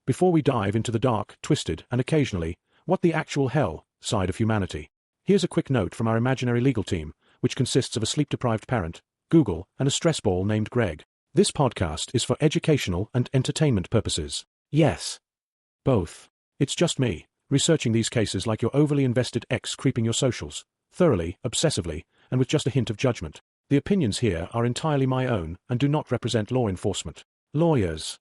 before we dive into the dark, twisted, and occasionally, what the actual hell side of humanity. Here's a quick note from our imaginary legal team, which consists of a sleep-deprived parent, Google, and a stress ball named Greg. This podcast is for educational and entertainment purposes. Yes. Both. It's just me, researching these cases like your overly invested ex creeping your socials, thoroughly, obsessively, and with just a hint of judgment. The opinions here are entirely my own and do not represent law enforcement, lawyers,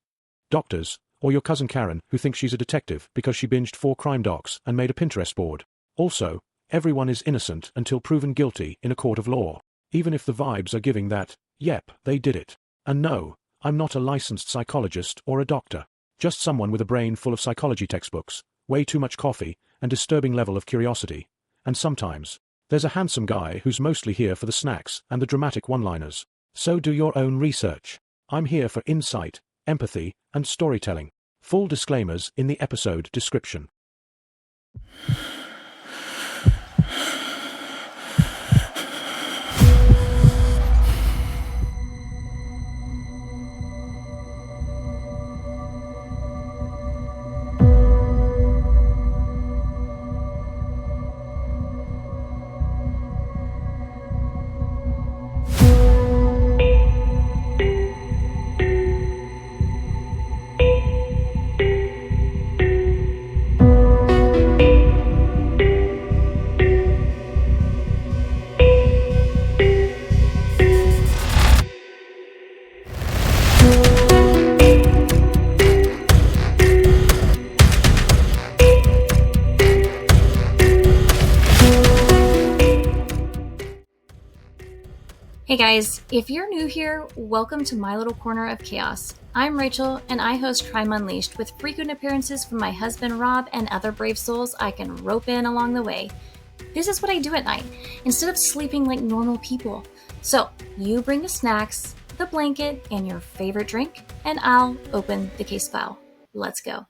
doctors, or your cousin Karen who thinks she's a detective because she binged 4 crime docs and made a Pinterest board. Also, everyone is innocent until proven guilty in a court of law, even if the vibes are giving that, yep, they did it. And no, I'm not a licensed psychologist or a doctor, just someone with a brain full of psychology textbooks, way too much coffee, and disturbing level of curiosity. And sometimes, there's a handsome guy who's mostly here for the snacks and the dramatic one-liners. So do your own research. I'm here for insight, empathy, and storytelling. Full disclaimers in the episode description. Hey guys, if you're new here, welcome to my little corner of chaos. I'm Rachel, and I host Crime Unleashed with frequent appearances from my husband Rob and other brave souls I can rope in along the way. This is what I do at night, instead of sleeping like normal people. So, you bring the snacks, the blanket, and your favorite drink, and I'll open the case file. Let's go.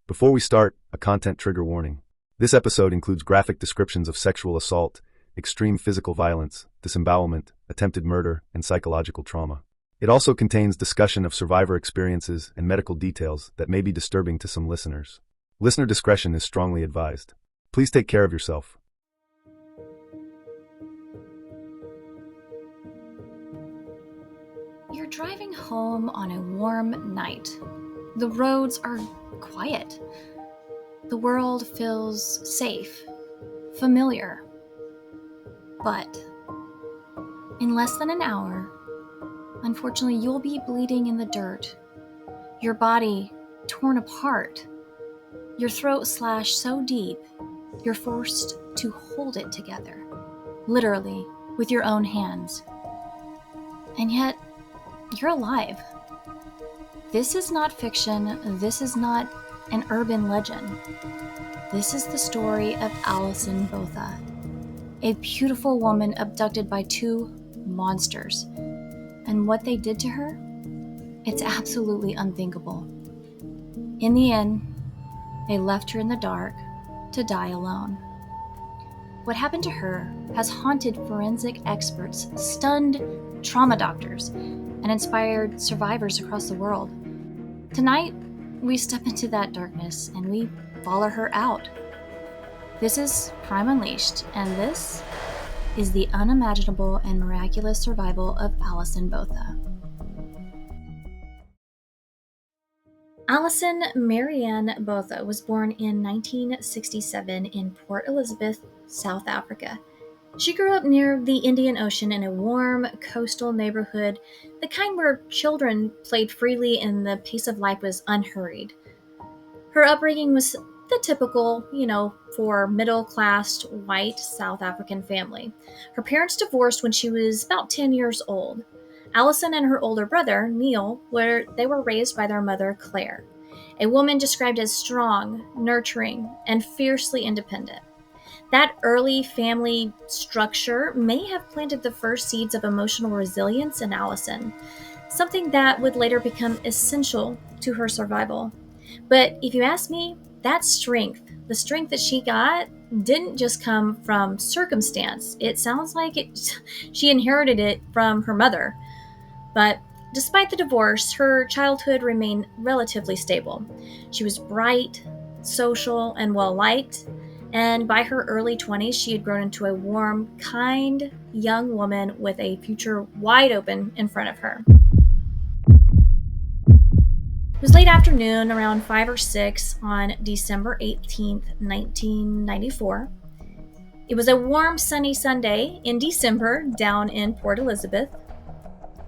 Before we start, a content trigger warning. This episode includes graphic descriptions of sexual assault, extreme physical violence, disembowelment, attempted murder, and psychological trauma. It also contains discussion of survivor experiences and medical details that may be disturbing to some listeners. Listener discretion is strongly advised. Please take care of yourself. You're driving home on a warm night. The roads are quiet. The world feels safe, familiar. But in less than an hour, unfortunately, you'll be bleeding in the dirt, your body torn apart, your throat slashed so deep, you're forced to hold it together, literally with your own hands. And yet, you're alive. This is not fiction. This is not an urban legend. This is the story of Alison Botha, a beautiful woman abducted by 2 monsters. And what they did to her? It's absolutely unthinkable. In the end, they left her in the dark to die alone. What happened to her has haunted forensic experts, stunned trauma doctors, and inspired survivors across the world. Tonight, we step into that darkness and we follow her out. This is Crime Unleashed, and this is the unimaginable and miraculous survival of Alison Botha. Alison Marianne Botha was born in 1967 in Port Elizabeth, South Africa. She grew up near the Indian Ocean in a warm coastal neighborhood, the kind where children played freely and the pace of life was unhurried. Her upbringing was the typical, for middle-class white South African family. Her parents divorced when she was about 10 years old. Alison and her older brother, Neil, were raised by their mother, Claire, a woman described as strong, nurturing, and fiercely independent. That early family structure may have planted the first seeds of emotional resilience in Alison, something that would later become essential to her survival. But if you ask me, that strength, the strength that she got, didn't just come from circumstance. It sounds like she inherited it from her mother. But Despite the divorce, her childhood remained relatively stable. She was bright, social, and well-liked, and by her early 20s, she had grown into a warm, kind young woman with a future wide open in front of her. It was late afternoon, around 5 or 6 on December 18th, 1994. It was a warm, sunny Sunday in December down in Port Elizabeth.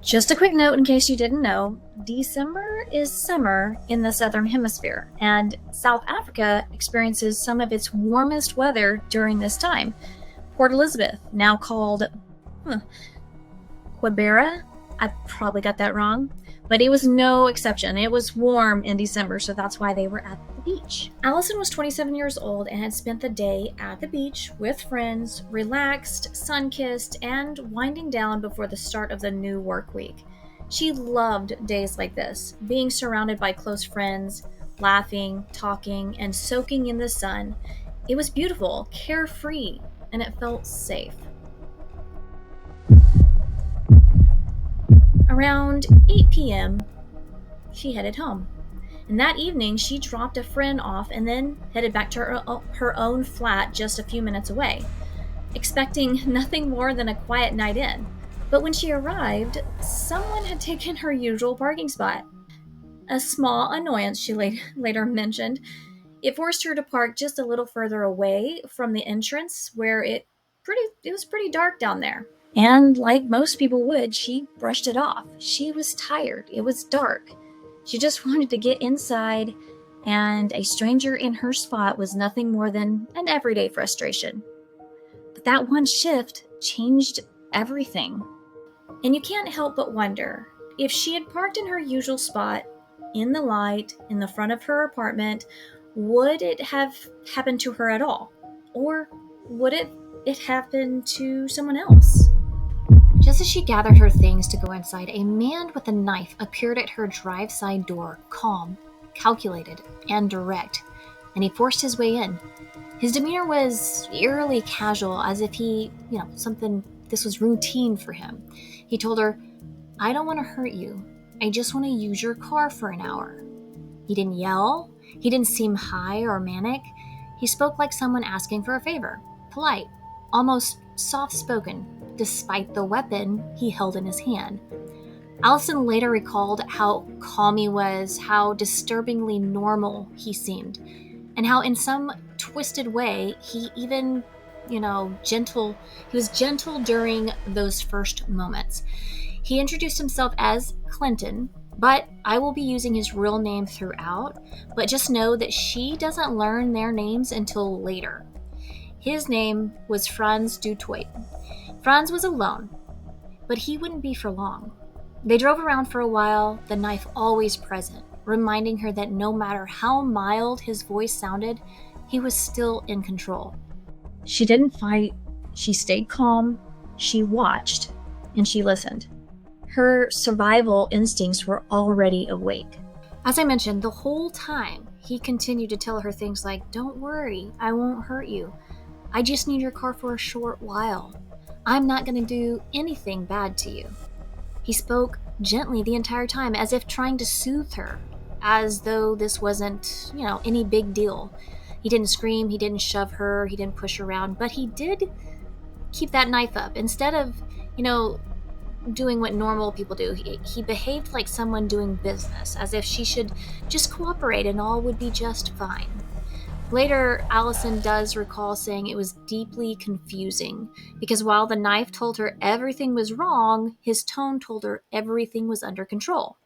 Just a quick note in case you didn't know, December is summer in the Southern Hemisphere, and South Africa experiences some of its warmest weather during this time. Port Elizabeth, now called Quibera, I probably got that wrong, but it was no exception. It was warm in December, so that's why they were at the beach. Alison was 27 years old and had spent the day at the beach with friends, relaxed, sun-kissed, and winding down before the start of the new work week. She loved days like this, being surrounded by close friends, laughing, talking, and soaking in the sun. It was beautiful, carefree, and it felt safe. Around 8 p.m., she headed home. And that evening, she dropped a friend off and then headed back to her own flat just a few minutes away, expecting nothing more than a quiet night in. But when she arrived, someone had taken her usual parking spot. A small annoyance, she later mentioned. It forced her to park just a little further away from the entrance, where it was pretty dark down there. And like most people would, she brushed it off. She was tired. It was dark. She just wanted to get inside, and a stranger in her spot was nothing more than an everyday frustration. But that one shift changed everything. And you can't help but wonder, if she had parked in her usual spot, in the light, in the front of her apartment, would it have happened to her at all? Or would it happen to someone else? Just as she gathered her things to go inside, a man with a knife appeared at her drive-side door, calm, calculated, and direct, and he forced his way in. His demeanor was eerily casual, as if this was routine for him. He told her, "I don't want to hurt you. I just want to use your car for an hour." He didn't yell. He didn't seem high or manic. He spoke like someone asking for a favor, polite, almost soft-spoken, despite the weapon he held in his hand. Alison later recalled how calm he was, how disturbingly normal he seemed, and how in some twisted way he even, gentle. He was gentle during those first moments. He introduced himself as Clinton, but I will be using his real name throughout, but just know that she doesn't learn their names until later. His name was Franz Dutoit. Franz was alone, but he wouldn't be for long. They drove around for a while, the knife always present, reminding her that no matter how mild his voice sounded, he was still in control. She didn't fight, she stayed calm, she watched, and she listened. Her survival instincts were already awake. As I mentioned, the whole time, he continued to tell her things like, "Don't worry, I won't hurt you. I just need your car for a short while. I'm not going to do anything bad to you." He spoke gently the entire time, as if trying to soothe her, as though this wasn't, any big deal. He didn't scream, he didn't shove her, he didn't push her around, but he did keep that knife up. Instead of, doing what normal people do, he behaved like someone doing business, as if she should just cooperate and all would be just fine. Later, Alison does recall saying it was deeply confusing, because while the knife told her everything was wrong, his tone told her everything was under control.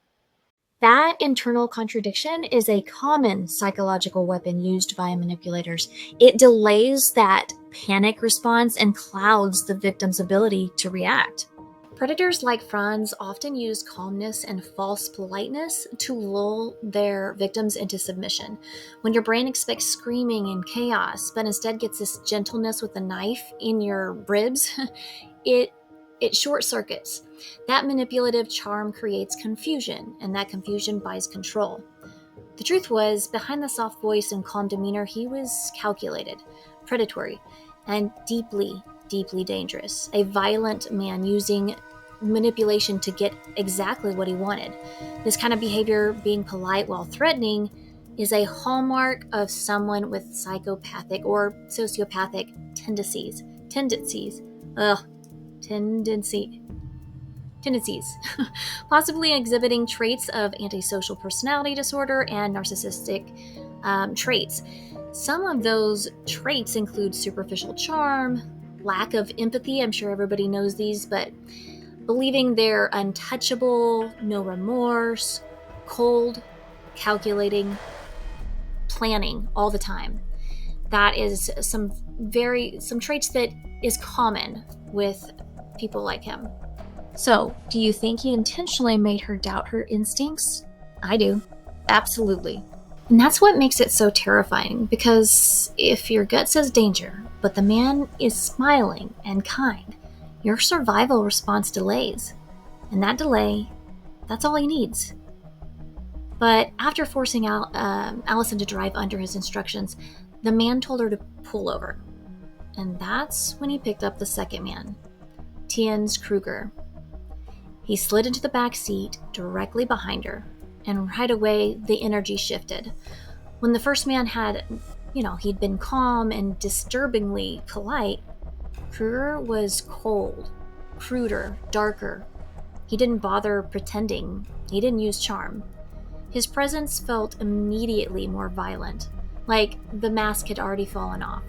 That internal contradiction is a common psychological weapon used by manipulators. It delays that panic response and clouds the victim's ability to react. Predators like Franz often use calmness and false politeness to lull their victims into submission. When your brain expects screaming and chaos, but instead gets this gentleness with a knife in your ribs, it short circuits. That manipulative charm creates confusion, and that confusion buys control. The truth was, behind the soft voice and calm demeanor, he was calculated, predatory, and deeply, deeply dangerous. A violent man using manipulation to get exactly what he wanted. This kind of behavior, being polite while threatening, is a hallmark of someone with psychopathic or sociopathic tendencies. Ugh, tendency. Tendencies, possibly exhibiting traits of antisocial personality disorder and narcissistic traits. Some of those traits include superficial charm, lack of empathy. I'm sure everybody knows these, but believing they're untouchable, no remorse, cold, calculating, planning all the time. That is some traits that is common with people like him. So, do you think he intentionally made her doubt her instincts? I do. Absolutely. And that's what makes it so terrifying, because if your gut says danger, but the man is smiling and kind, your survival response delays. And that delay, that's all he needs. But after forcing Alison to drive under his instructions, the man told her to pull over. And that's when he picked up the second man, Tien's Kruger. He slid into the back seat directly behind her, and right away the energy shifted. When the first man he'd been calm and disturbingly polite, Kruger was cold, cruder, darker. He didn't bother pretending. He didn't use charm. His presence felt immediately more violent, like the mask had already fallen off.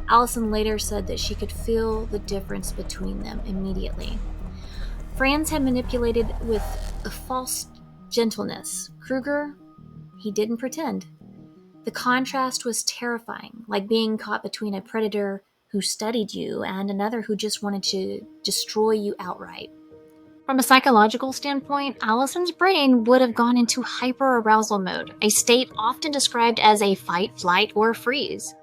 Alison later said that she could feel the difference between them immediately. Franz had manipulated with a false gentleness. Kruger, he didn't pretend. The contrast was terrifying, like being caught between a predator who studied you and another who just wanted to destroy you outright. From a psychological standpoint, Alison's brain would have gone into hyperarousal mode, a state often described as a fight, flight, or freeze.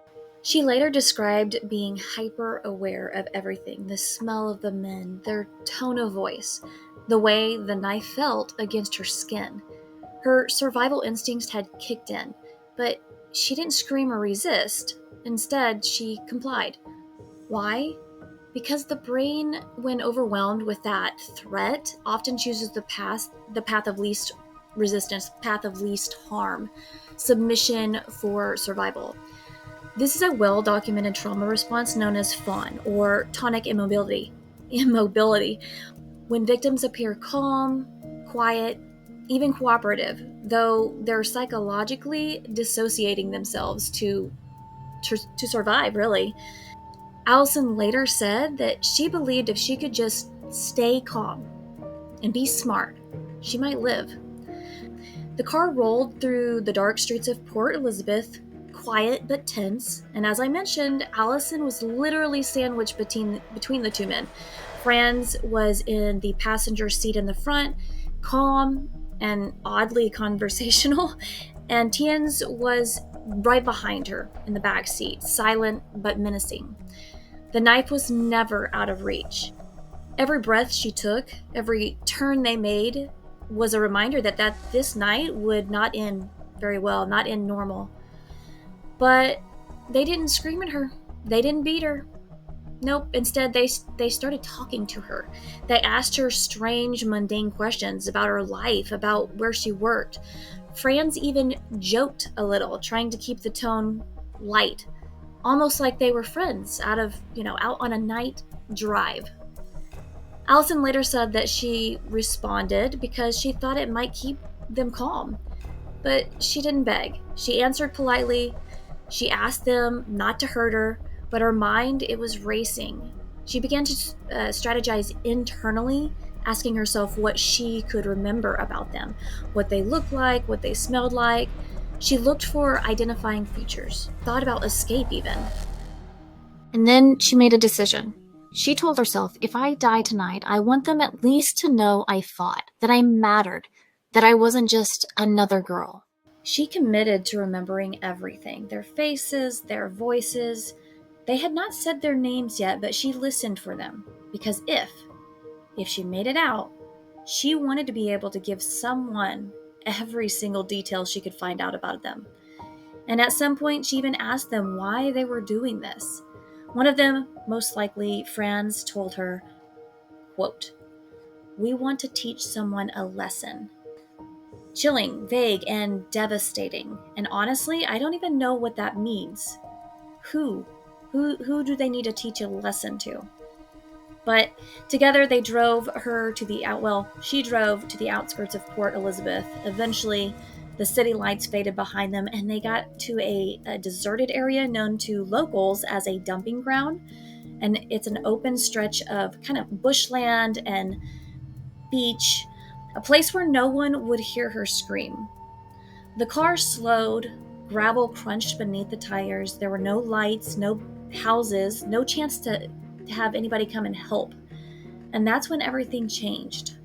She later described being hyper-aware of everything, the smell of the men, their tone of voice, the way the knife felt against her skin. Her survival instincts had kicked in, but she didn't scream or resist. Instead, she complied. Why? Because the brain, when overwhelmed with that threat, often chooses the path of least resistance, path of least harm, submission for survival. This is a well-documented trauma response known as fawn, or tonic immobility. When victims appear calm, quiet, even cooperative, though they're psychologically dissociating themselves to survive, really. Alison later said that she believed if she could just stay calm and be smart, she might live. The car rolled through the dark streets of Port Elizabeth, quiet but tense, and as I mentioned, Alison was literally sandwiched between the two men. Franz was in the passenger seat in the front, calm and oddly conversational, and Tien's was right behind her in the back seat, silent but menacing. The knife was never out of reach. Every breath she took, every turn they made, was a reminder that this night would not end very well, not end normal. But they didn't scream at her. They didn't beat her. Nope, instead they started talking to her. They asked her strange, mundane questions about her life, about where she worked. Franz even joked a little, trying to keep the tone light, almost like they were friends out on a night drive. Alison later said that she responded because she thought it might keep them calm. But she didn't beg. She answered politely. She asked them not to hurt her, but her mind, it was racing. She began to strategize internally, asking herself what she could remember about them, what they looked like, what they smelled like. She looked for identifying features, thought about escape even. And then she made a decision. She told herself, if I die tonight, I want them at least to know I fought, that I mattered, that I wasn't just another girl. She committed to remembering everything, their faces, their voices. They had not said their names yet, but she listened for them, because if she made it out, she wanted to be able to give someone every single detail she could find out about them. And at some point, she even asked them why they were doing this. One of them, most likely Franz, told her, quote, We want to teach someone a lesson. Chilling, vague, and devastating. And honestly, I don't even know what that means. Who? Who do they need to teach a lesson to? But together they drove her to she drove to the outskirts of Port Elizabeth. Eventually, the city lights faded behind them, and they got to a deserted area known to locals as a dumping ground. And it's an open stretch of kind of bushland and beach, a place where no one would hear her scream. The car slowed, gravel crunched beneath the tires. There were no lights, no houses, no chance to have anybody come and help. And that's when everything changed.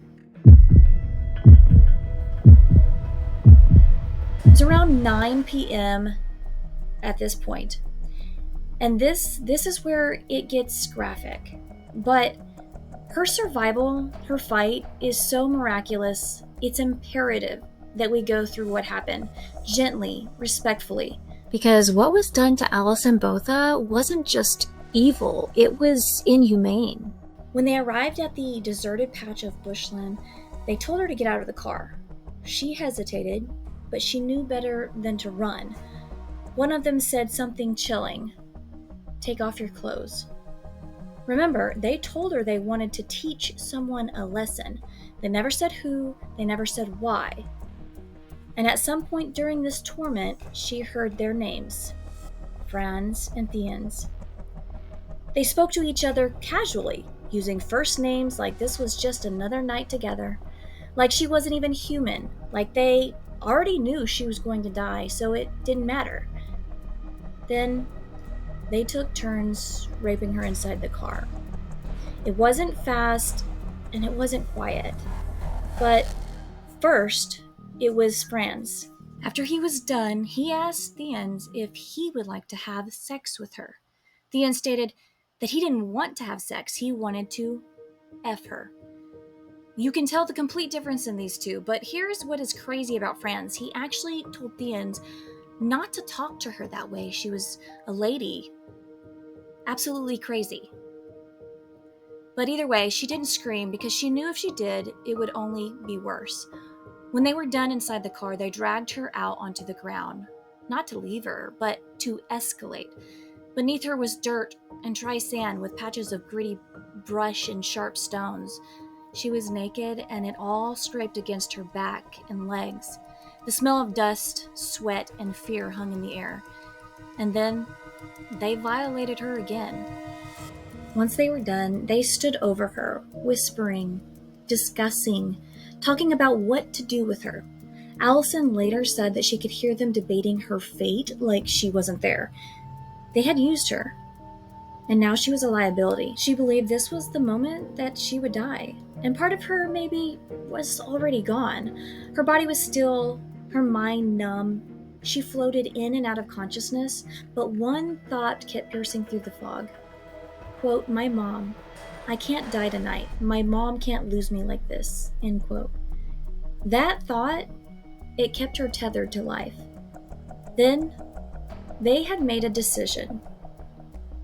It's around 9 p.m. at this point. And this is where it gets graphic. But her survival, her fight, is so miraculous, it's imperative that we go through what happened, gently, respectfully. Because what was done to Alison Botha wasn't just evil, it was inhumane. When they arrived at the deserted patch of bushland, they told her to get out of the car. She hesitated, but she knew better than to run. One of them said something chilling. "Take off your clothes." Remember, they told her they wanted to teach someone a lesson. They never said who, they never said why. And at some point during this torment, she heard their names, Franz and Thiens. They spoke to each other casually, using first names like this was just another night together, like she wasn't even human, like they already knew she was going to die, so it didn't matter. Then they took turns raping her inside the car. It wasn't fast and it wasn't quiet. But first, it was Franz. After he was done, he asked Thiens if he would like to have sex with her. Thiens stated that he didn't want to have sex, he wanted to F her. You can tell the complete difference in these two, but here's what is crazy about Franz. He actually told Thiens not to talk to her that way. She was a lady. Absolutely crazy. But either way, she didn't scream because she knew if she did, it would only be worse. When they were done inside the car, they dragged her out onto the ground. Not to leave her, but to escalate. Beneath her was dirt and dry sand with patches of gritty brush and sharp stones. She was naked and it all scraped against her back and legs. The smell of dust, sweat, and fear hung in the air. And then they violated her again. Once they were done, they stood over her, whispering, discussing, talking about what to do with her. Alison later said that she could hear them debating her fate like she wasn't there. They had used her, and now she was a liability. She believed this was the moment that she would die, and part of her maybe was already gone. Her body was still, her mind numb. She floated in and out of consciousness, but one thought kept piercing through the fog. Quote, "My mom. I can't die tonight. My mom can't lose me like this." End quote. That thought, it kept her tethered to life. Then, they had made a decision.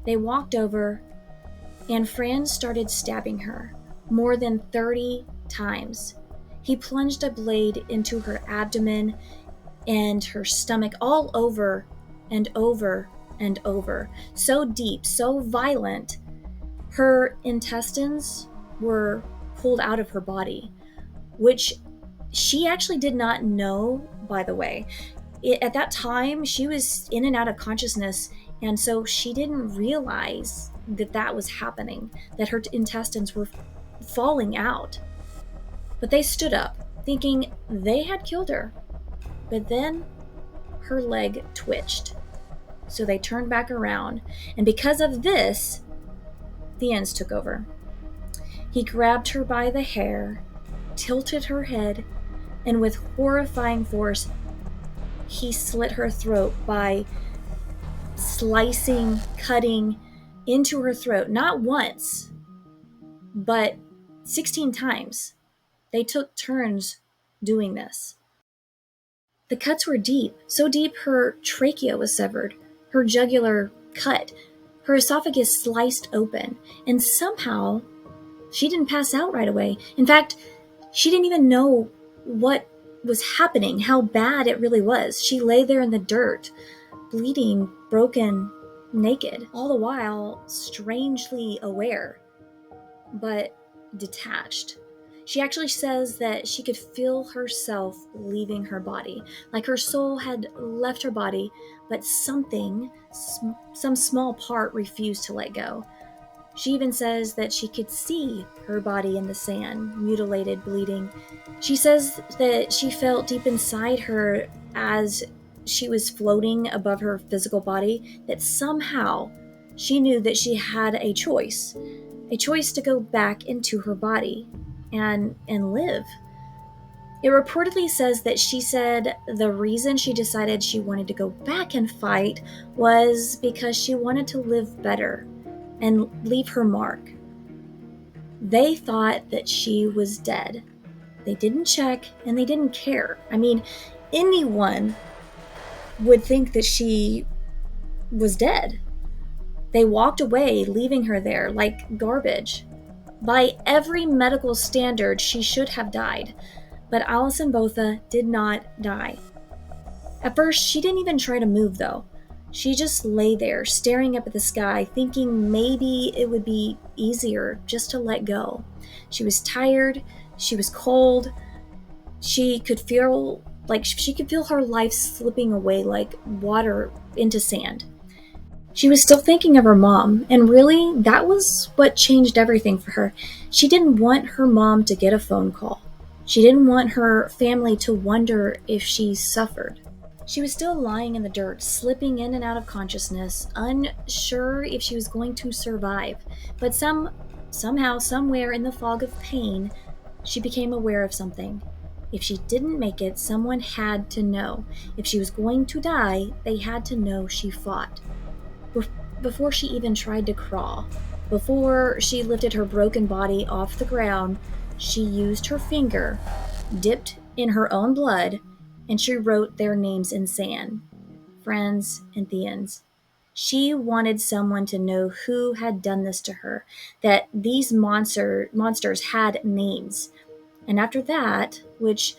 They walked over, and Franz started stabbing her more than 30 times. He plunged a blade into her abdomen and her stomach all over and over and over. So deep, so violent, her intestines were pulled out of her body, which she actually did not know, by the way. At that time, she was in and out of consciousness, and so she didn't realize that that was happening, that her intestines were falling out. But they stood up, thinking they had killed her. But then her leg twitched. So they turned back around, and because of this, Thiens took over. He grabbed her by the hair, tilted her head, and with horrifying force, he slit her throat by slicing, cutting into her throat, not once, but 16 times. They took turns doing this. The cuts were deep, so deep her trachea was severed, her jugular cut, her esophagus sliced open, and somehow She didn't pass out right away. In fact, she didn't even know what was happening, how bad it really was. She lay there in the dirt, bleeding, broken, naked, all the while strangely aware, but detached. She actually says that she could feel herself leaving her body, like her soul had left her body, but something, some small part refused to let go. She even says that she could see her body in the sand, mutilated, bleeding. She says that she felt deep inside her, as she was floating above her physical body, that somehow she knew that she had a choice to go back into her body and live. It reportedly says that she said the reason she decided she wanted to go back and fight was because she wanted to live better and leave her mark. They thought that she was dead. They didn't check and they didn't care. I mean, anyone would think that she was dead. They walked away, leaving her there like garbage. By every medical standard, she should have died, but Alison Botha did not die. At first, she didn't even try to move, though. She just lay there, staring up at the sky, thinking maybe it would be easier just to let go. She was tired, she was cold, she could feel her life slipping away like water into sand. She was still thinking of her mom, and really, that was what changed everything for her. She didn't want her mom to get a phone call. She didn't want her family to wonder if she suffered. She was still lying in the dirt, slipping in and out of consciousness, unsure if she was going to survive. But somehow, somewhere in the fog of pain, she became aware of something. If she didn't make it, someone had to know. If she was going to die, they had to know she fought. Before she even tried to crawl, before she lifted her broken body off the ground, she used her finger, dipped in her own blood, and she wrote their names in sand. Friends and Theans. She wanted someone to know who had done this to her, that these monsters had names. And after that, which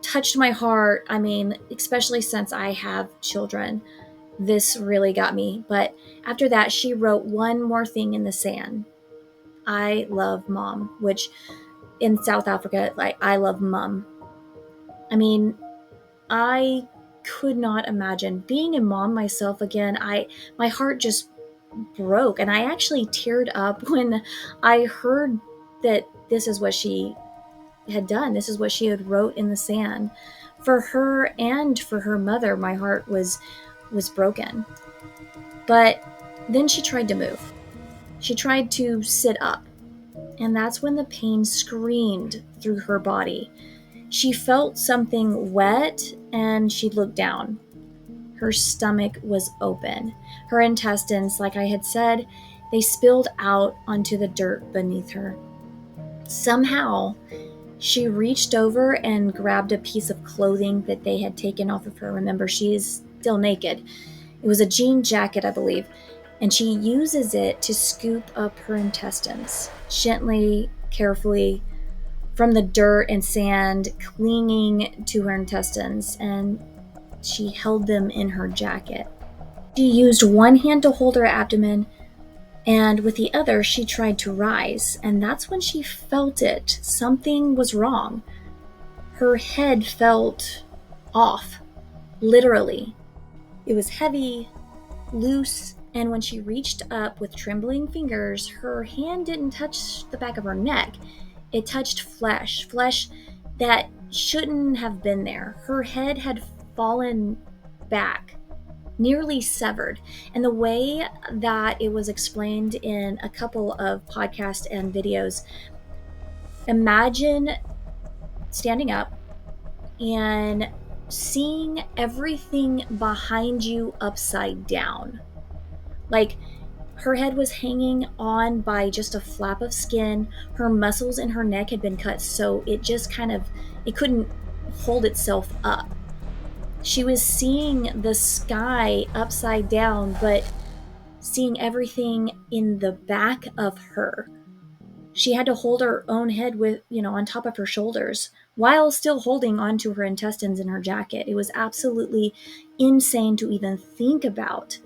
touched my heart, I mean, especially since I have children, this really got me. But after that, she wrote one more thing in the sand. I love mom, which in South Africa, like, I love mum. I mean, I could not imagine being a mom myself again. My heart just broke, and I actually teared up when I heard that this is what she had done. This is what she had wrote in the sand. For her and for her mother, my heart was broken. But then she tried to move. She tried to sit up, and that's when the pain screamed through her body. She felt something wet, and she looked down. Her stomach was open. Her intestines, like I had said, they spilled out onto the dirt beneath her. Somehow, she reached over and grabbed a piece of clothing that they had taken off of her. Remember, she is still naked. It was a jean jacket, I believe, and she uses it to scoop up her intestines, gently, carefully, from the dirt and sand, clinging to her intestines, and she held them in her jacket. She used one hand to hold her abdomen, and with the other, she tried to rise, and that's when she felt it. Something was wrong. Her head felt off, literally. It was heavy, loose, and when she reached up with trembling fingers, her hand didn't touch the back of her neck. It touched flesh that shouldn't have been there. Her head had fallen back, nearly severed. And the way that it was explained in a couple of podcasts and videos, imagine standing up and seeing everything behind you upside down. Like, her head was hanging on by just a flap of skin. Her muscles in her neck had been cut, so it just it couldn't hold itself up. She was seeing the sky upside down, but seeing everything in the back of her. She had to hold her own head with, on top of her shoulders while still holding onto her intestines in her jacket. It was absolutely insane to even think about.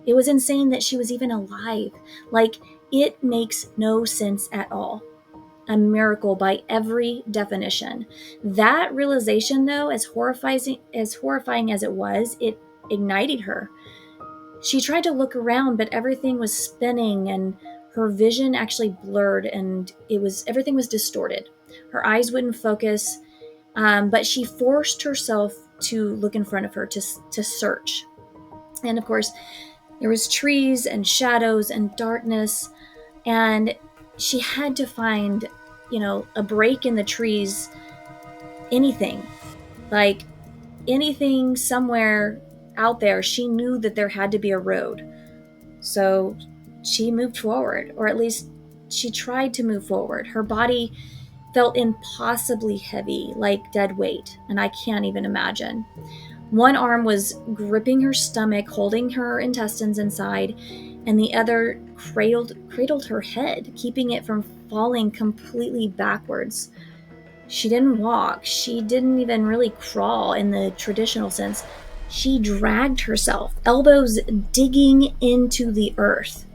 It was insane that she was even alive. Like, it makes no sense at all. A miracle by every definition. That realization, though, as horrifying as it was, it ignited her. She tried to look around, but everything was spinning and her vision actually blurred, and everything was distorted. Her eyes wouldn't focus, but she forced herself to look in front of her to search. And of course, there was trees and shadows and darkness, and she had to find, a break in the trees, anything, like anything somewhere out there. She knew that there had to be a road. So she moved forward, or at least she tried to move forward. Her body felt impossibly heavy, like dead weight, and I can't even imagine. One arm was gripping her stomach, holding her intestines inside, and the other cradled her head, keeping it from falling completely backwards. She didn't walk. She didn't even really crawl in the traditional sense. She dragged herself, elbows digging into the earth,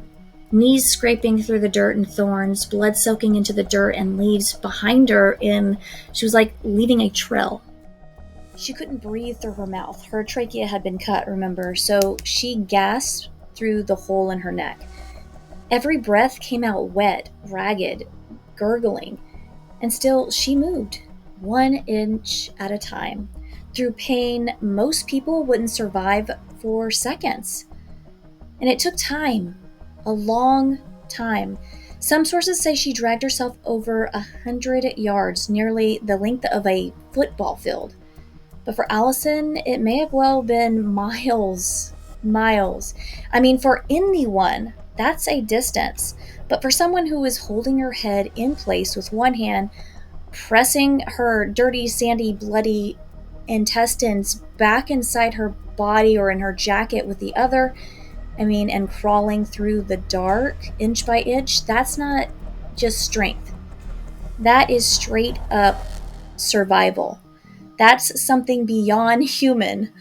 knees scraping through the dirt and thorns, blood soaking into the dirt and leaves behind her. She was like leaving a trail. She couldn't breathe through her mouth. Her trachea had been cut, remember, so she gasped through the hole in her neck. Every breath came out wet, ragged, gurgling, and still she moved, 1 inch at a time. Through pain most people wouldn't survive for seconds. And it took time, a long time. Some sources say she dragged herself over 100 yards, nearly the length of a football field. But for Alison, it may have well been miles. I mean, for anyone, that's a distance. But for someone who was holding her head in place with one hand, pressing her dirty, sandy, bloody intestines back inside her body or in her jacket with the other, and crawling through the dark inch by inch, that's not just strength. That is straight up survival. That's something beyond human.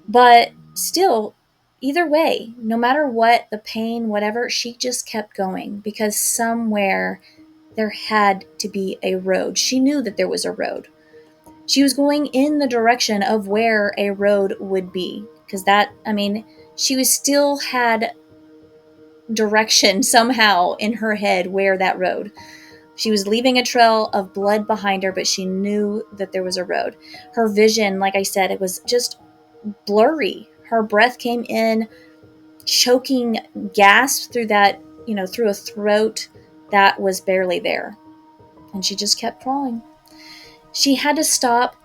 But still, either way, no matter what, the pain, whatever, she just kept going because somewhere there had to be a road. She knew that there was a road. She was going in the direction of where a road would be, because she still had direction somehow in her head where that road. She was leaving a trail of blood behind her, but she knew that there was a road. Her vision, like I said, it was just blurry. Her breath came in, choking gasps through that, through a throat that was barely there. And she just kept crawling. She had to stop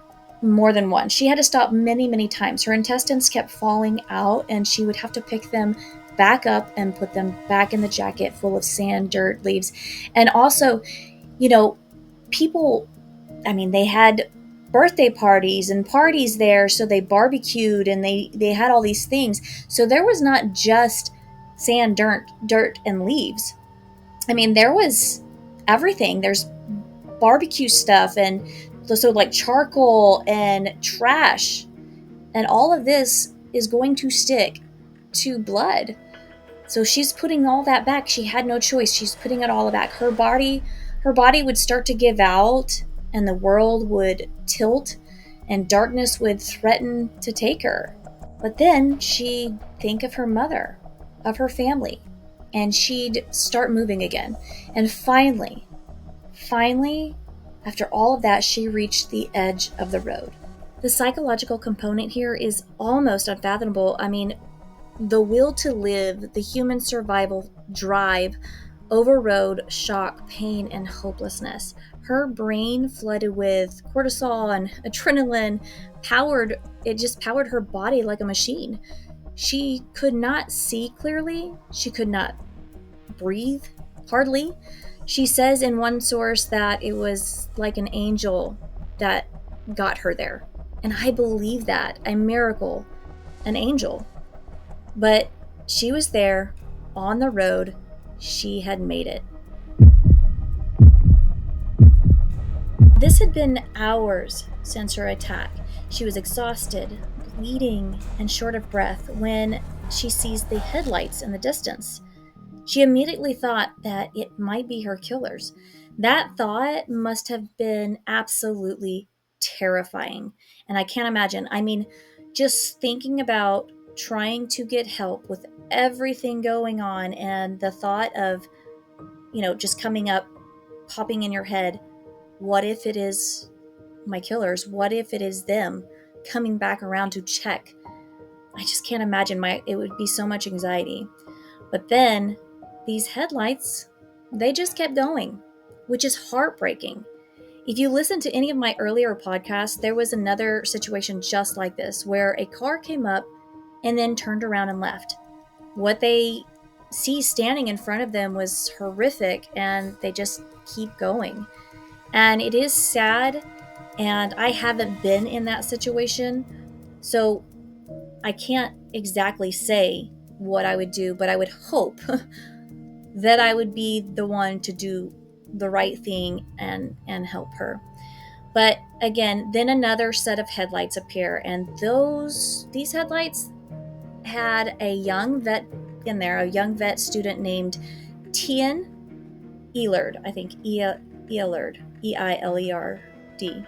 more than once. She had to stop many, many times. Her intestines kept falling out, and she would have to pick them back up and put them back in the jacket full of sand, dirt, leaves. And also, people, they had birthday parties and parties there, so they barbecued and they had all these things. So there was not just sand, dirt, and leaves. There was everything. There's barbecue stuff, and so like charcoal and trash, and all of this is going to stick to blood. So she's putting all that back. She had no choice. She's putting it all back. Her body would start to give out, and the world would tilt, and darkness would threaten to take her. But then she'd think of her mother, of her family, and she'd start moving again. And finally, after all of that, she reached the edge of the road. The psychological component here is almost unfathomable. The will to live, the human survival drive, overrode shock, pain, and hopelessness. Her brain, flooded with cortisol and adrenaline, powered her body like a machine. She could not see clearly. She could not breathe, hardly. She says in one source that it was like an angel that got her there. And I believe that. A miracle, an angel. But she was there, on the road. She had made it. This had been hours since her attack. She was exhausted, bleeding, and short of breath when she sees the headlights in the distance. She immediately thought that it might be her killers. That thought must have been absolutely terrifying. And I can't imagine. I mean, just thinking about trying to get help with everything going on and the thought of, just coming up, popping in your head, what if it is my killers? What if it is them coming back around to check? I just can't imagine it would be so much anxiety. But then these headlights, they just kept going, which is heartbreaking. If you listen to any of my earlier podcasts, there was another situation just like this where a car came up and then turned around and left. What they see standing in front of them was horrific, and they just keep going. And it is sad, and I haven't been in that situation, so I can't exactly say what I would do, but I would hope that I would be the one to do the right thing and help her. But again, then another set of headlights appear, and these headlights had a young vet in there, a young vet student named Tien Eilerd, I think Eilerd, Eilerd.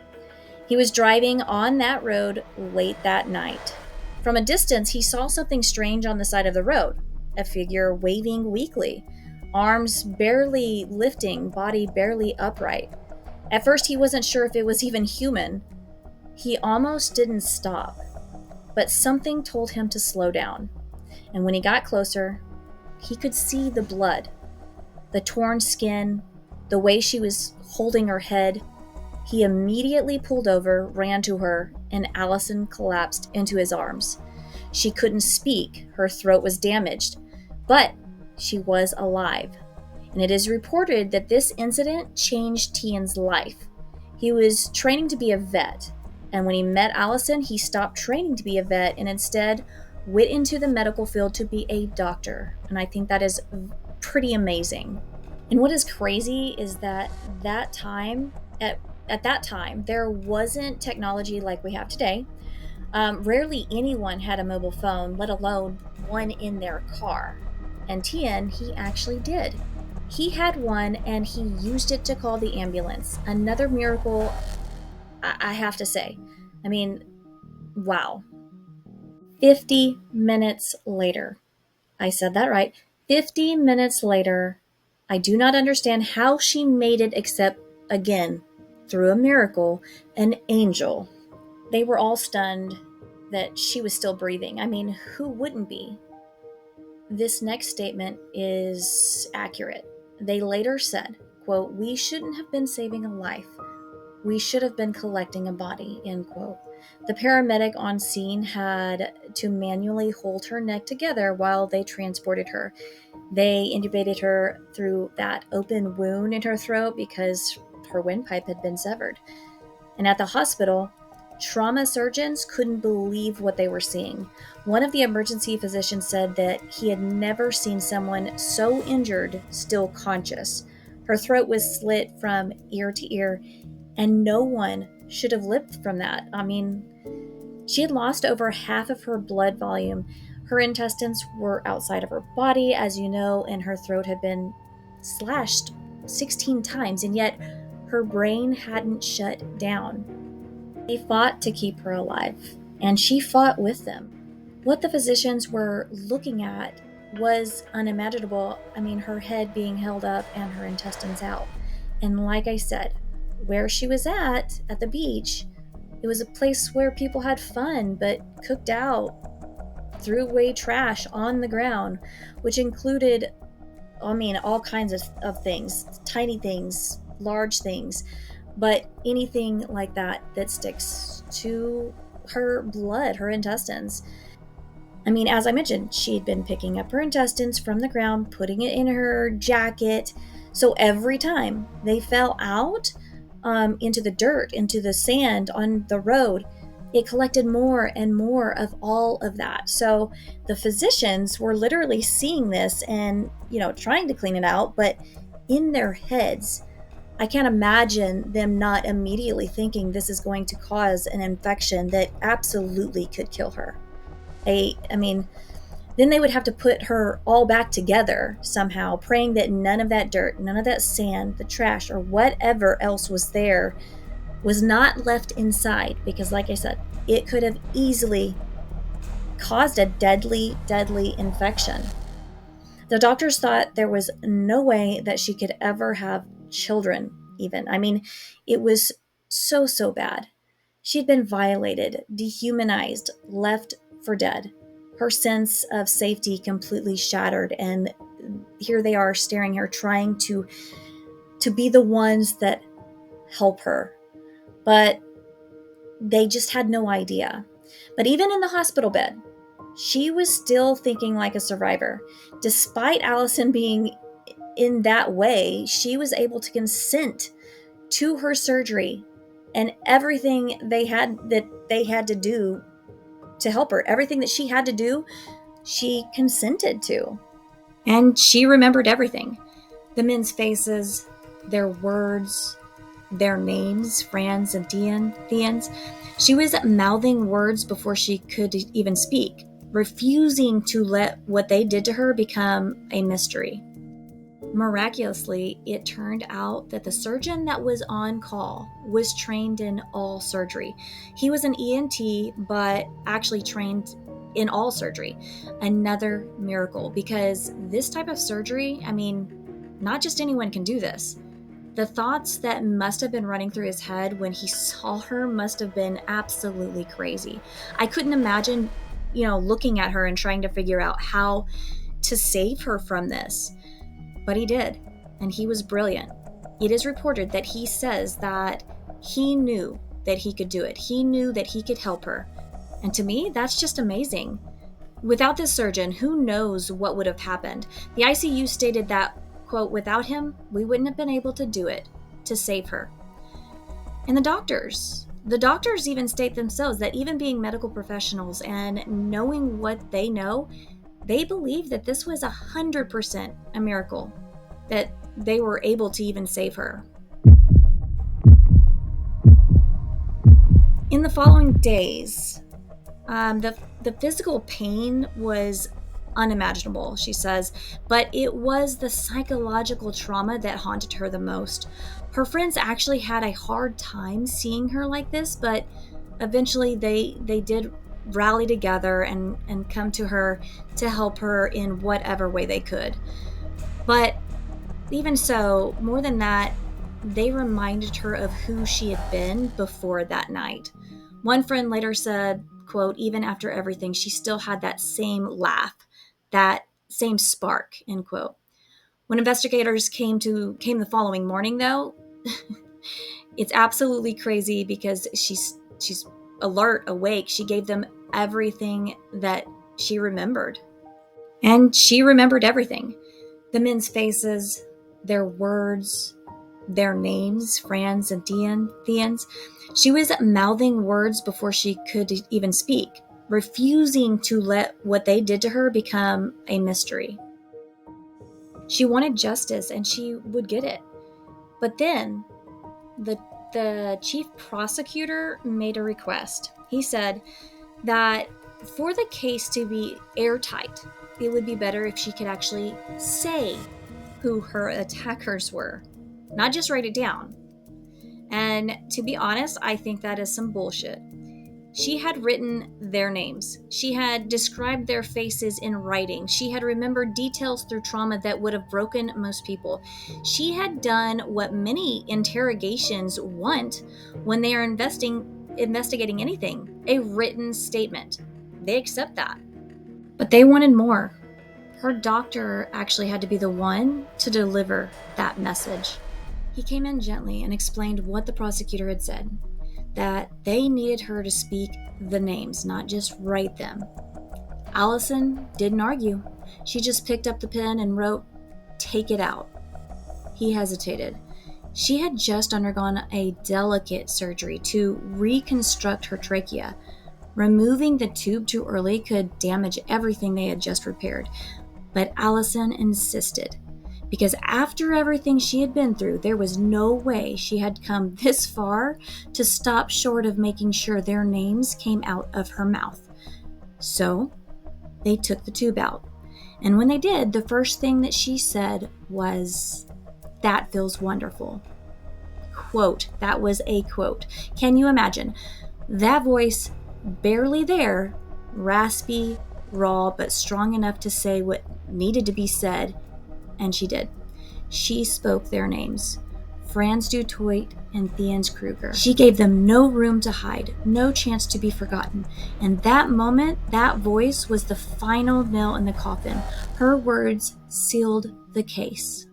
He was driving on that road late that night. From a distance, he saw something strange on the side of the road, a figure waving weakly, arms barely lifting, body barely upright. At first, he wasn't sure if it was even human. He almost didn't stop, but something told him to slow down. And when he got closer, he could see the blood, the torn skin, the way she was holding her head. He immediately pulled over, ran to her, and Alison collapsed into his arms. She couldn't speak, her throat was damaged, but she was alive. And it is reported that this incident changed Tien's life. He was training to be a vet, and when he met Alison, he stopped training to be a vet and instead went into the medical field to be a doctor. And I think that is pretty amazing. And what is crazy is that at that time, there wasn't technology like we have today. Rarely anyone had a mobile phone, let alone one in their car. And Tien, he actually did. He had one, and he used it to call the ambulance. Another miracle, I have to say. I mean, wow. 50 minutes later. I said that right. 50 minutes later, I do not understand how she made it except, again, through a miracle, an angel. They were all stunned that she was still breathing. I mean, who wouldn't be? This next statement is accurate. They later said, quote, "We shouldn't have been saving a life. We should have been collecting a body," end quote. The paramedic on scene had to manually hold her neck together while they transported her. They intubated her through that open wound in her throat because her windpipe had been severed. And at the hospital, trauma surgeons couldn't believe what they were seeing. One of the emergency physicians said that he had never seen someone so injured still conscious. Her throat was slit from ear to ear, and no one should have lived from that. I mean, she had lost over half of her blood volume. Her intestines were outside of her body, as you know, and her throat had been slashed 16 times, and yet her brain hadn't shut down. They fought to keep her alive, and she fought with them. What the physicians were looking at was unimaginable. I mean, her head being held up and her intestines out. And like I said, where she was at the beach, it was a place where people had fun, but cooked out, threw away trash on the ground, which included, all kinds of things, tiny things, large things, but anything like that sticks to her blood, her intestines. I mean, as I mentioned, she'd been picking up her intestines from the ground, putting it in her jacket. So every time they fell out into the dirt, into the sand on the road, it collected more and more of all of that. So the physicians were literally seeing this and, trying to clean it out, but in their heads, I can't imagine them not immediately thinking this is going to cause an infection that absolutely could kill her. I mean, then they would have to put her all back together somehow, praying that none of that dirt, none of that sand, the trash, or whatever else was there was not left inside, because like I said, it could have easily caused a deadly infection. The doctors thought there was no way that she could ever have children, even. I mean, it was so bad. She'd been violated, dehumanized, left for dead. Her sense of safety completely shattered, and here they are staring at her, trying to be the ones that help her. But they just had no idea. But even in the hospital bed, she was still thinking like a survivor. Despite Alison being in that way, she was able to consent to her surgery and everything they had to do to help her. Everything that she had to do, she consented to. And she remembered everything. The men's faces, their words, their names, Franz and Theans. She was mouthing words before she could even speak, refusing to let what they did to her become a mystery. Miraculously, it turned out that the surgeon that was on call was trained in all surgery. He was an ENT, but actually trained in all surgery. Another miracle, because this type of surgery, I mean, not just anyone can do this. The thoughts that must have been running through his head when he saw her must have been absolutely crazy. I couldn't imagine, looking at her and trying to figure out how to save her from this. But he did, and he was brilliant. It is reported that he says that he knew that he could do it. He knew that he could help her. And to me, that's just amazing. Without this surgeon, who knows what would have happened? The ICU stated that, quote, without him, we wouldn't have been able to do it, to save her. And the doctors even state themselves that even being medical professionals and knowing what they know, they believe that this was 100% a miracle, that they were able to even save her. In the following days, the physical pain was unimaginable, she says, but it was the psychological trauma that haunted her the most. Her friends actually had a hard time seeing her like this, but eventually they did rally together and come to her to help her in whatever way they could. But even so, more than that, they reminded her of who she had been before that night. One friend later said, quote, even after everything, she still had that same laugh, that same spark, end quote. When investigators came the following morning, though, it's absolutely crazy because she's alert, awake. She gave them everything that she remembered. And she remembered everything. The men's faces, their words, their names, Franz and Theans. She was mouthing words before she could even speak, refusing to let what they did to her become a mystery. She wanted justice and she would get it. But then the chief prosecutor made a request. He said that for the case to be airtight, it would be better if she could actually say who her attackers were, not just write it down. And to be honest, I think that is some bullshit. She had written their names. She had described their faces in writing. She had remembered details through trauma that would have broken most people. She had done what many interrogations want when they are investigating anything, a written statement. They accept that. But they wanted more. Her doctor actually had to be the one to deliver that message. He came in gently and explained what the prosecutor had said, that they needed her to speak the names, not just write them. Alison didn't argue. She just picked up the pen and wrote, "Take it out." He hesitated. She had just undergone a delicate surgery to reconstruct her trachea. Removing the tube too early could damage everything they had just repaired. But Alison insisted. Because after everything she had been through, there was no way she had come this far to stop short of making sure their names came out of her mouth. So they took the tube out. And when they did, the first thing that she said was, "That feels wonderful." Quote, that was a quote. Can you imagine? That voice, barely there, raspy, raw, but strong enough to say what needed to be said, and she did. She spoke their names, Franz du Toit and Theuns Kruger. She gave them no room to hide, no chance to be forgotten. And that moment, that voice was the final nail in the coffin. Her words sealed the case.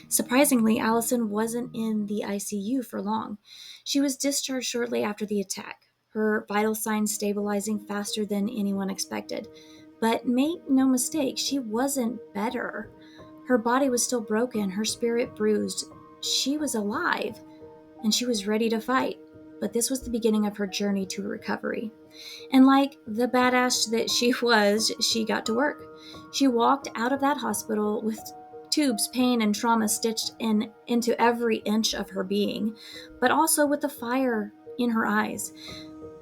Surprisingly, Alison wasn't in the ICU for long. She was discharged shortly after the attack, her vital signs stabilizing faster than anyone expected. But make no mistake, she wasn't better. Her body was still broken, her spirit bruised. She was alive, and she was ready to fight. But this was the beginning of her journey to recovery. And like the badass that she was, she got to work. She walked out of that hospital with tubes, pain, and trauma stitched into every inch of her being, but also with the fire in her eyes.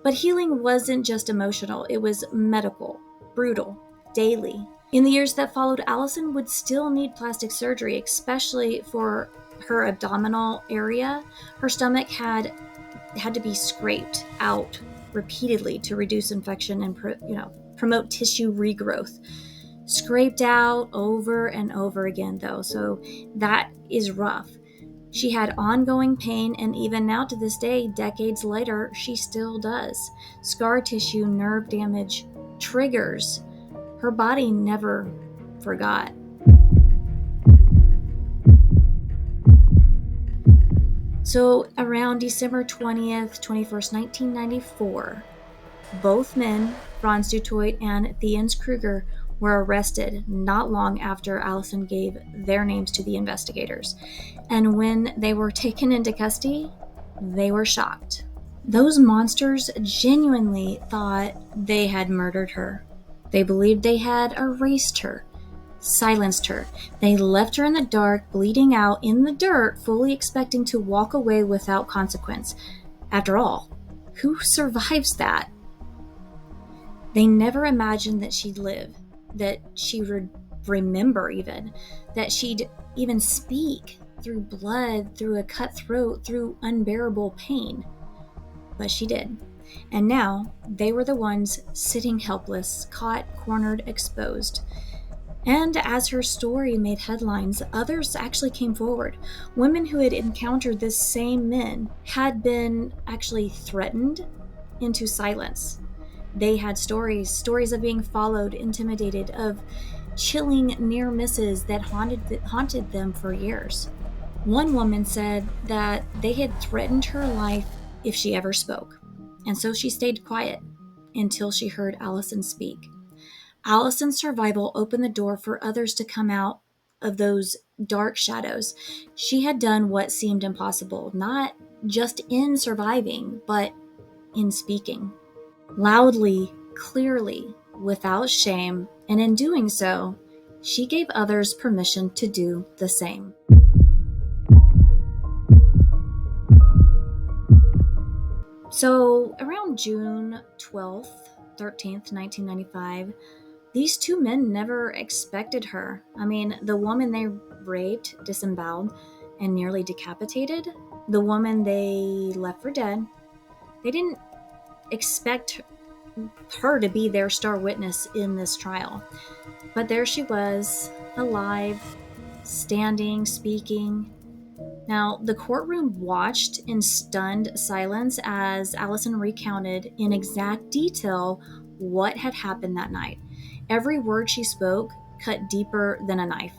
But healing wasn't just emotional, it was medical, brutal, daily. In the years that followed, Alison would still need plastic surgery, especially for her abdominal area. Her stomach had to be scraped out repeatedly to reduce infection and promote tissue regrowth. Scraped out over and over again, though, so that is rough. She had ongoing pain, and even now to this day, decades later, she still does. Scar tissue, nerve damage, triggers. Her body never forgot. So around December 20th, 21st, 1994, both men, Franz du Toit and Theuns Kruger, were arrested not long after Alison gave their names to the investigators. And when they were taken into custody, they were shocked. Those monsters genuinely thought they had murdered her. They believed they had erased her, silenced her. They left her in the dark, bleeding out in the dirt, fully expecting to walk away without consequence. After all, who survives that? They never imagined that she'd live, that she would remember even, that she'd even speak through blood, through a cut throat, through unbearable pain. But she did. And now they were the ones sitting helpless, caught, cornered, exposed. And as her story made headlines, others actually came forward. Women who had encountered this same men had been actually threatened into silence. They had stories of being followed, intimidated, of chilling near misses that haunted them for years. One woman said that they had threatened her life if she ever spoke, and so she stayed quiet until she heard Alison speak. Alison's survival opened the door for others to come out of those dark shadows. She had done what seemed impossible, not just in surviving, but in speaking. Loudly, clearly, without shame, and in doing so, she gave others permission to do the same. So, around June 12th, 13th, 1995, these two men never expected her. I mean, the woman they raped, disemboweled, and nearly decapitated, the woman they left for dead, they didn't expect her to be their star witness in this trial. But there she was, alive, standing, speaking. Now, the courtroom watched in stunned silence as Alison recounted in exact detail what had happened that night. Every word she spoke cut deeper than a knife.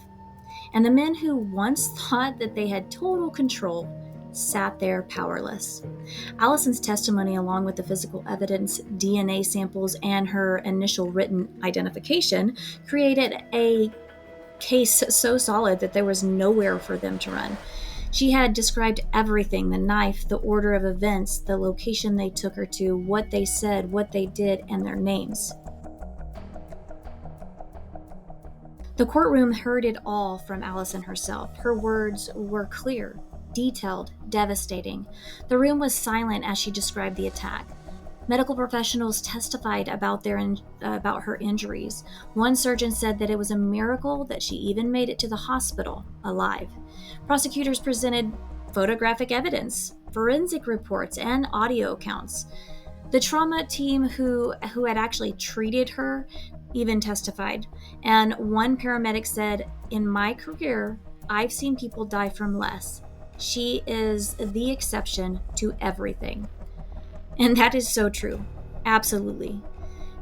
And the men who once thought that they had total control sat there powerless. Alison's testimony, along with the physical evidence, DNA samples, and her initial written identification, created a case so solid that there was nowhere for them to run. She had described everything: the knife, the order of events, the location they took her to, what they said, what they did, and their names. The courtroom heard it all from Alison herself. Her words were clear, detailed, devastating. The room was silent as she described the attack. Medical professionals testified about her injuries. One surgeon said that it was a miracle that she even made it to the hospital alive. Prosecutors presented photographic evidence, forensic reports, and audio accounts. The trauma team who had actually treated her even testified, and one paramedic said, "In my career, I've seen people die from less. She is the exception to everything." And that is so true. Absolutely.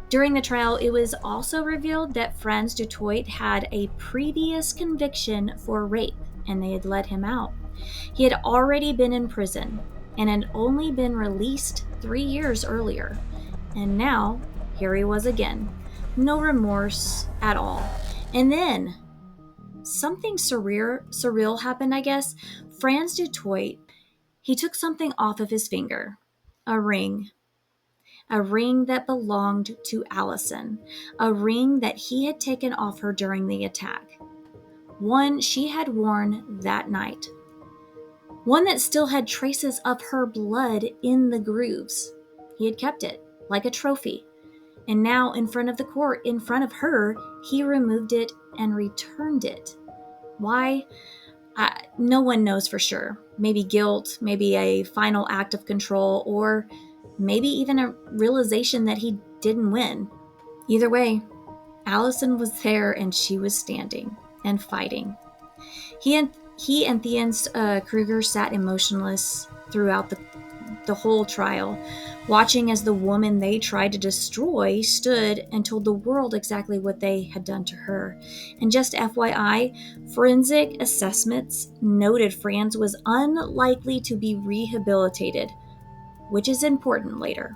During the trial, it was also revealed that Franz du Toit had a previous conviction for rape, and they had let him out. He had already been in prison and had only been released 3 years earlier. And now, here he was again. No remorse at all. And then, something surreal happened, I guess. Franz du Toit, he took something off of his finger. A ring that belonged to Alison, a ring that he had taken off her during the attack, one she had worn that night, one that still had traces of her blood in the grooves. He had kept it like a trophy, and now in front of the court, in front of her, he removed it and returned it. Why? No one knows for sure. Maybe guilt, maybe a final act of control, or maybe even a realization that he didn't win. Either way, Alison was there and she was standing and fighting. He and Theans Kruger sat emotionless throughout the whole trial, watching as the woman they tried to destroy stood and told the world exactly what they had done to her. And just FYI, forensic assessments noted Franz was unlikely to be rehabilitated, which is important later.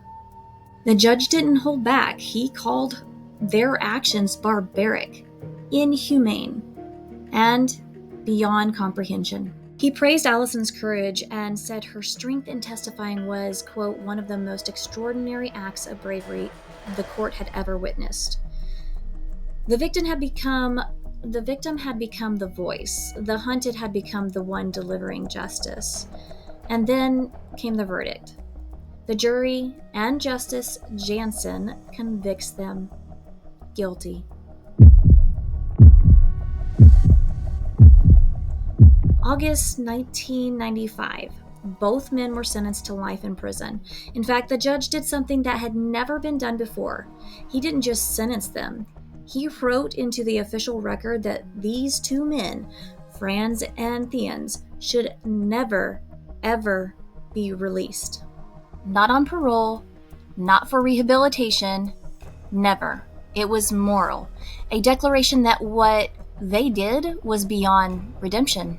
The judge didn't hold back. He called their actions barbaric, inhumane, and beyond comprehension. He praised Alison's courage and said her strength in testifying was, quote, one of the most extraordinary acts of bravery the court had ever witnessed. The victim had become the voice. The hunted had become the one delivering justice. And then came the verdict. The jury and Justice Jansen convicts them guilty. August 1995. Both men were sentenced to life in prison. In fact, the judge did something that had never been done before. He didn't just sentence them. He wrote into the official record that these two men, Franz and Theans, should never, ever be released. Not on parole, not for rehabilitation, never. It was moral. A declaration that what they did was beyond redemption.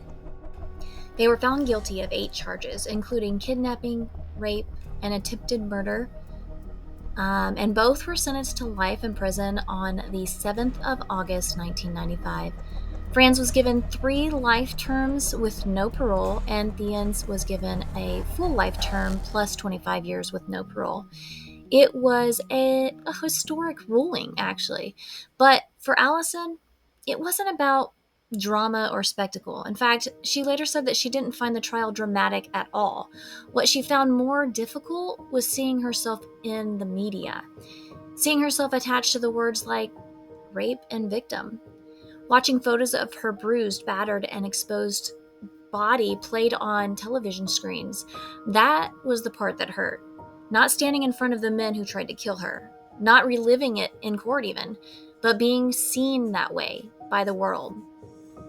They were found guilty of 8 charges, including kidnapping, rape, and attempted murder. And both were sentenced to life in prison on the 7th of August, 1995. Franz was given 3 life terms with no parole, and Theans was given a full life term plus 25 years with no parole. It was a historic ruling, actually. But for Alison, it wasn't about drama or spectacle. In fact, she later said that she didn't find the trial dramatic at all. What she found more difficult was seeing herself in the media, seeing herself attached to the words like rape and victim, watching photos of her bruised, battered, and exposed body played on television screens. That was the part that hurt. Not standing in front of the men who tried to kill her, not reliving it in court even, but being seen that way by the world.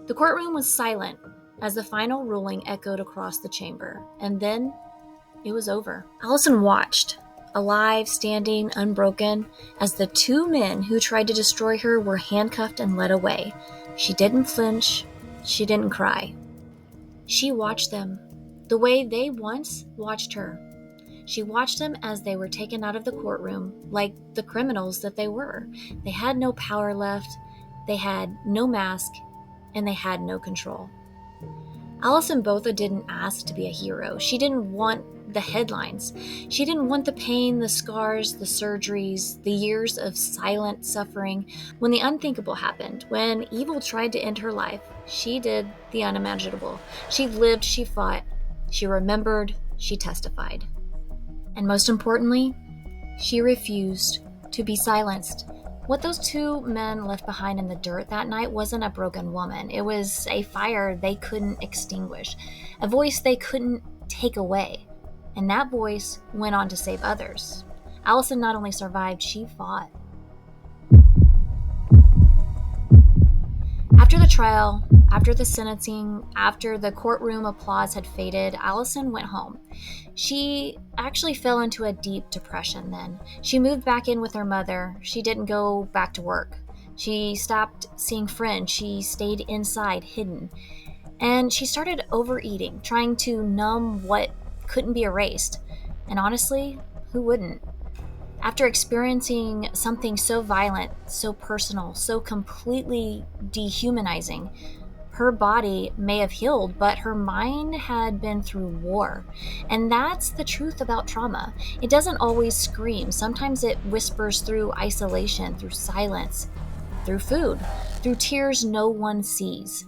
The courtroom was silent as the final ruling echoed across the chamber, and then it was over. Alison watched, alive, standing, unbroken, as the 2 men who tried to destroy her were handcuffed and led away. She didn't flinch. She didn't cry. She watched them the way they once watched her. She watched them as they were taken out of the courtroom, like the criminals that they were. They had no power left. They had no mask. And they had no control. Alison Botha didn't ask to be a hero. She didn't want the headlines. She didn't want the pain, the scars, the surgeries, the years of silent suffering. When the unthinkable happened, when evil tried to end her life, she did the unimaginable. She lived, she fought, she remembered, she testified. And most importantly, she refused to be silenced. What those two men left behind in the dirt that night wasn't a broken woman. It was a fire they couldn't extinguish, a voice they couldn't take away. And that voice went on to save others. Alison not only survived, she fought. After the trial, after the sentencing, after the courtroom applause had faded, Alison went home. She actually fell into a deep depression then. She moved back in with her mother. She didn't go back to work. She stopped seeing friends. She stayed inside, hidden. And she started overeating, trying to numb what couldn't be erased. And honestly, who wouldn't? After experiencing something so violent, so personal, so completely dehumanizing, her body may have healed, but her mind had been through war. And that's the truth about trauma. It doesn't always scream. Sometimes it whispers through isolation, through silence, through food, through tears no one sees.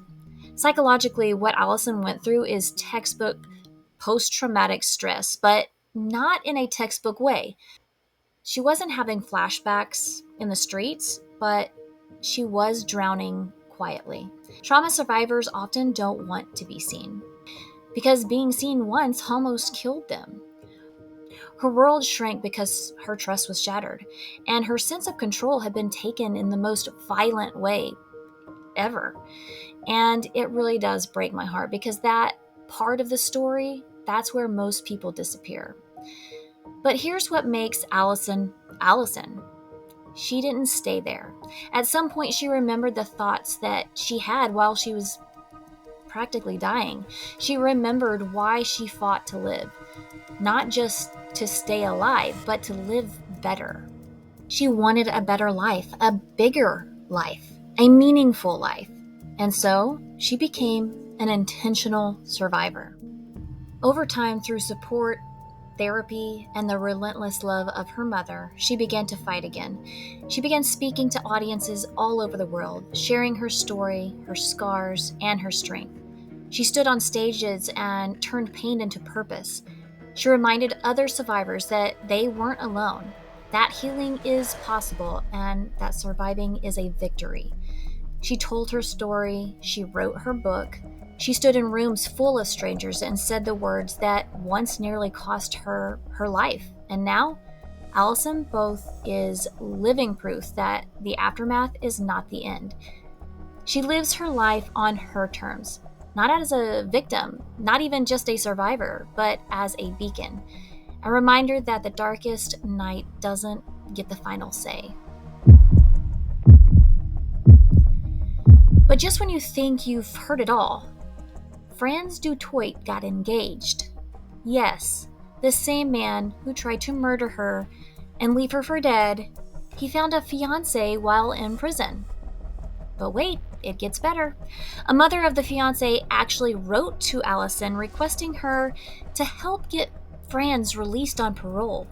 Psychologically, what Alison went through is textbook post-traumatic stress, but not in a textbook way. She wasn't having flashbacks in the streets, but she was drowning quietly. Trauma survivors often don't want to be seen, because being seen once almost killed them. Her world shrank because her trust was shattered, and her sense of control had been taken in the most violent way ever. And it really does break my heart, because that part of the story, that's where most people disappear. But here's what makes Alison, Alison. She didn't stay there. At some point, she remembered the thoughts that she had while she was practically dying. She remembered why she fought to live, not just to stay alive, but to live better. She wanted a better life, a bigger life, a meaningful life. And so she became an intentional survivor. Over time, through support, therapy, and the relentless love of her mother, she began to fight again. She began speaking to audiences all over the world, sharing her story, her scars, and her strength. She stood on stages and turned pain into purpose. She reminded other survivors that they weren't alone, that healing is possible, and that surviving is a victory. She told her story, she wrote her book, she stood in rooms full of strangers and said the words that once nearly cost her her life. And now, Alison Botha is living proof that the aftermath is not the end. She lives her life on her terms, not as a victim, not even just a survivor, but as a beacon, a reminder that the darkest night doesn't get the final say. But just when you think you've heard it all, Frans du Toit got engaged. Yes, the same man who tried to murder her and leave her for dead, he found a fiancé while in prison. But wait, it gets better. A mother of the fiancé actually wrote to Alison requesting her to help get Frans released on parole.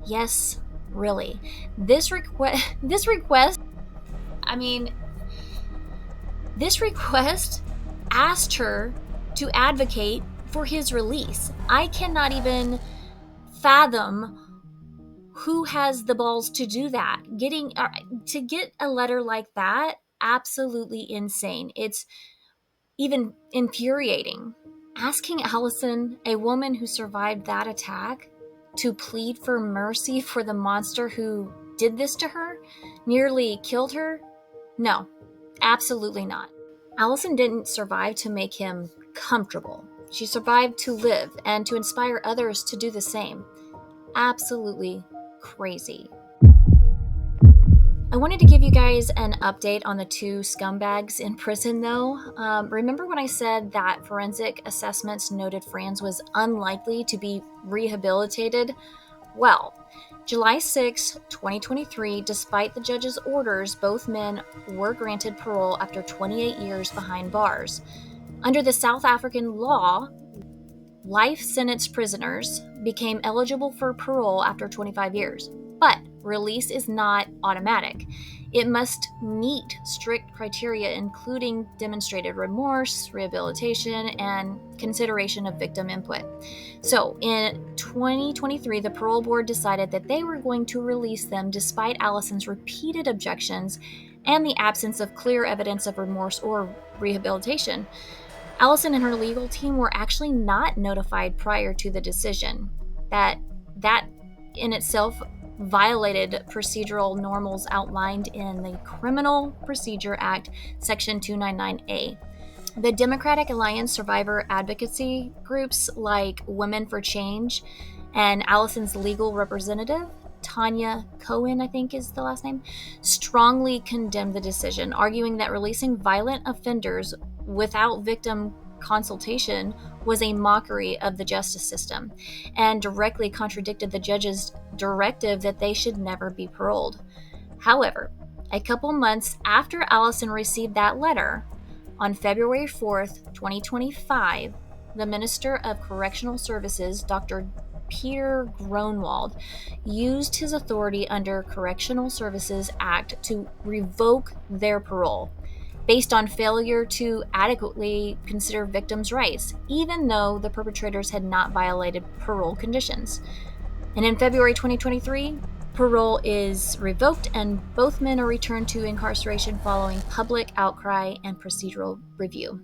Yes, really. This request asked her to advocate for his release. I cannot even fathom who has the balls to do that. To get a letter like that, absolutely insane. It's even infuriating. Asking Alison, a woman who survived that attack, to plead for mercy for the monster who did this to her, nearly killed her? No, absolutely not. Alison didn't survive to make him comfortable. She survived to live and to inspire others to do the same. Absolutely crazy. I wanted to give you guys an update on the two scumbags in prison, though. Remember when I said that forensic assessments noted Frans was unlikely to be rehabilitated? Well, July 6, 2023, despite the judge's orders, both men were granted parole after 28 years behind bars. Under the South African law, life sentence prisoners became eligible for parole after 25 years, but release is not automatic. It must meet strict criteria, including demonstrated remorse, rehabilitation, and consideration of victim input. So in 2023, the parole board decided that they were going to release them despite Alison's repeated objections and the absence of clear evidence of remorse or rehabilitation. Alison and her legal team were actually not notified prior to the decision. That in itself violated procedural normals outlined in the Criminal Procedure Act, Section 299A. The Democratic Alliance survivor advocacy groups like Women for Change and Alison's legal representative, Tanya Cohen, I think is the last name, strongly condemned the decision, arguing that releasing violent offenders without victim consultation was a mockery of the justice system and directly contradicted the judge's directive that they should never be paroled. However, a couple months after Alison received that letter, on February 4th, 2025, the Minister of Correctional Services, Dr. Peter Gronwald, used his authority under Correctional Services Act to revoke their parole based on failure to adequately consider victims' rights, even though the perpetrators had not violated parole conditions. And in February 2023, parole is revoked and both men are returned to incarceration following public outcry and procedural review.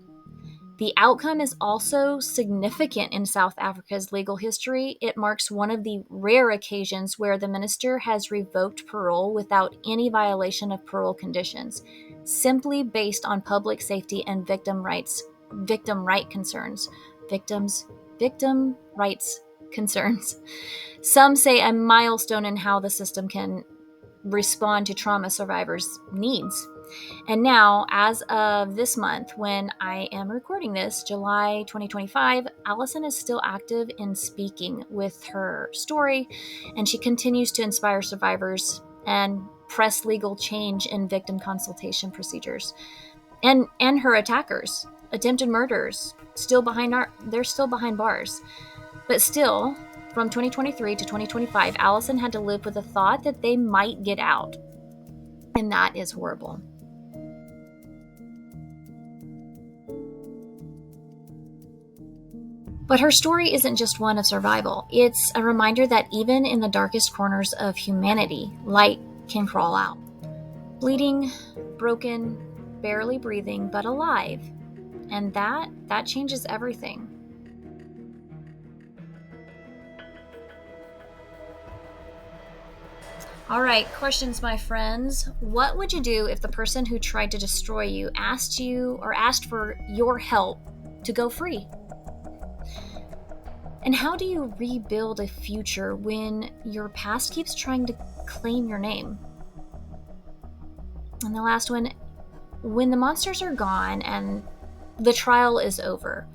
The outcome is also significant in South Africa's legal history. It marks one of the rare occasions where the minister has revoked parole without any violation of parole conditions, simply based on public safety and victim right concerns. Victim rights concerns. Some say a milestone in how the system can respond to trauma survivors' needs. And now, as of this month, when I am recording this, July 2025, Alison is still active in speaking with her story, and she continues to inspire survivors and press legal change in victim consultation procedures. And her attackers, attempted murderers, they're still behind bars. But still, from 2023 to 2025, Alison had to live with the thought that they might get out. And that is horrible. But her story isn't just one of survival. It's a reminder that even in the darkest corners of humanity, light can crawl out. Bleeding, broken, barely breathing, but alive. And that changes everything. All right, questions, my friends. What would you do if the person who tried to destroy you asked for your help to go free? And how do you rebuild a future when your past keeps trying to claim your name? And the last one, when the monsters are gone and the trial is over,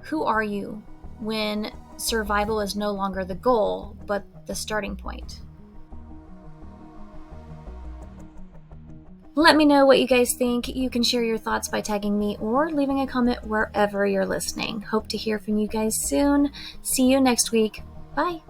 who are you when survival is no longer the goal, but the starting point? Let me know what you guys think. You can share your thoughts by tagging me or leaving a comment wherever you're listening. Hope to hear from you guys soon. See you next week. Bye.